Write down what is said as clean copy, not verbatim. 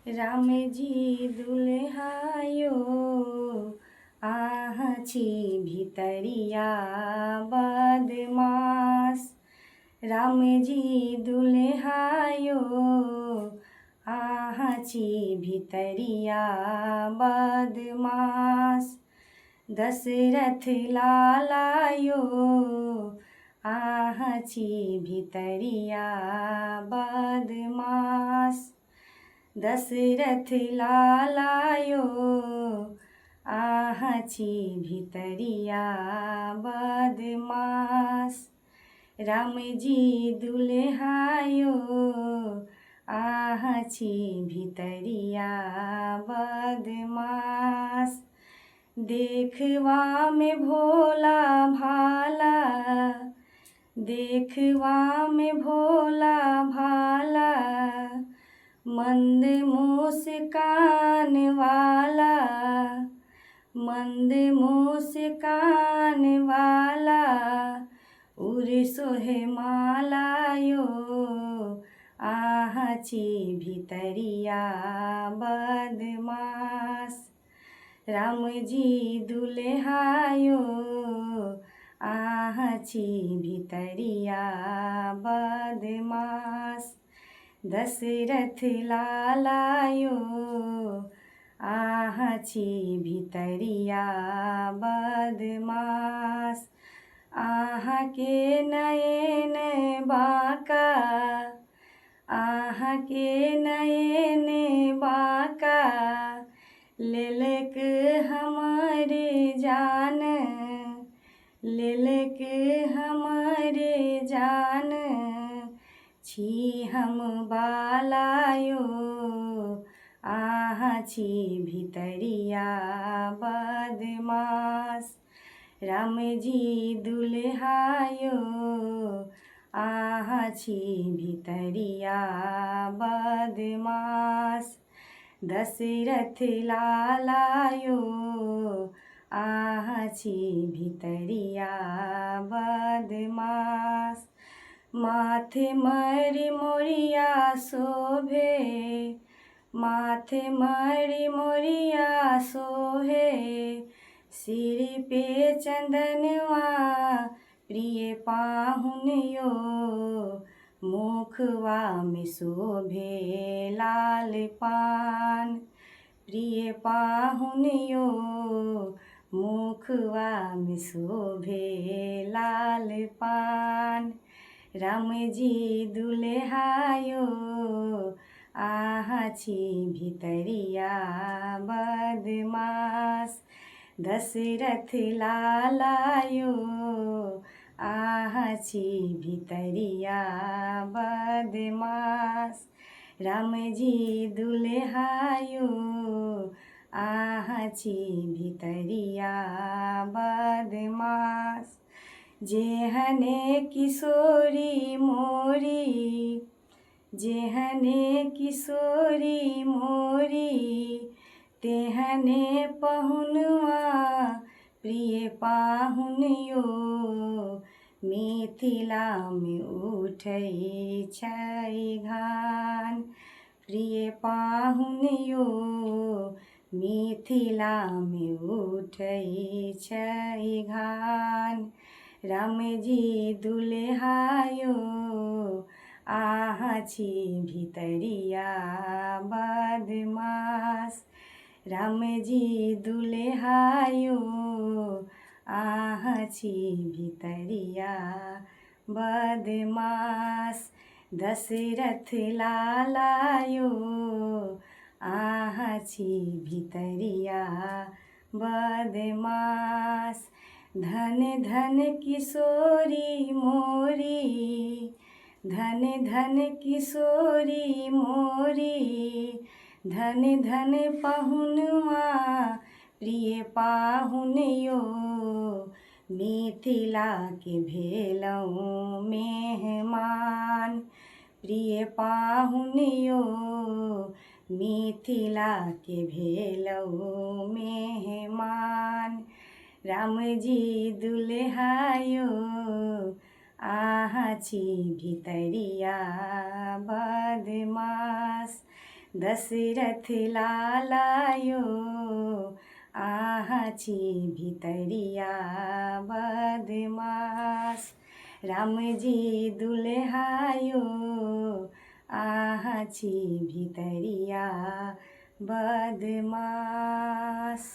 राम जी दुल्हायो आँची भितरिया बदमास। राम जी दुल्हायो आँची भितरिया बदमास। दशरथ लालायो आँची भितरिया बदमास। दशरथ लालायो आँची भितरिया बदमास। राम जी दुल्हायो आँची भितरिया बदमास। देखवा में भोला भाला, देखवा में भोला भाला, मंद मुस्कान वाला, मंद मुस्कान वाला, उर सोहे मालायो आँची भितरिया बदमास। राम जी दुल्हायो आँची भितरिया बदमास। दशरथ लालायो आँची भितरिया बदमास। आहाँ के नयन बाका, आहाँ के नयन बाका, लेलक हमारे जान, लेलक हमारे जान, छी हम बालायो आँची भितरिया बदमास। राम जी दुल्हायो आँची भितरिया बदमास। दशरथ लालायो आँची भितरिया बदमास। माथे मरी मोरिया शोभे, माथे मरी मोरिया शोभे, सिर पे चंदनवा प्रिय पाहुनियो, मुखवा में शोभे लाल पान। प्रिय पाहुनियो मुखवा में शोभे लाल पान। राम जी दुल्हायो आँची भितरिया बदमास। दशरथ लालायो आँची भितरिया बदमास। राम जी दुल्हायो आँची भितरिया बदमास। जेहने किशोरी मोरी, जेहने किशोरी मोरी, तेहने पहुनवा प्रिय पाहुनियो, मिथिला में उठै छै घान। प्रिय पाहुनियो मिथिला में उठै छै घान। राम जी दुल्हायो आँची भितरिया बदमास। राम जी दुल्हायो आँची भितरिया बदमास। दशरथ लालायो आँची भितरिया बदमास। धन धन किशोरी मोरी, धन धन किशोरी मोरी, धन धन पहुनवा प्रिय पाहुनियो, मिथिला के भेलौं मेहमान। प्रिय पाहुनियो मिथिला के भेलौं मेहमान। राम जी दुल्हायो आँची भितरिया बदमास। दशरथ लालायो आहाची भितरिया बदमाश। राम जी दुल्हायो आहाची भितरिया बदमाश।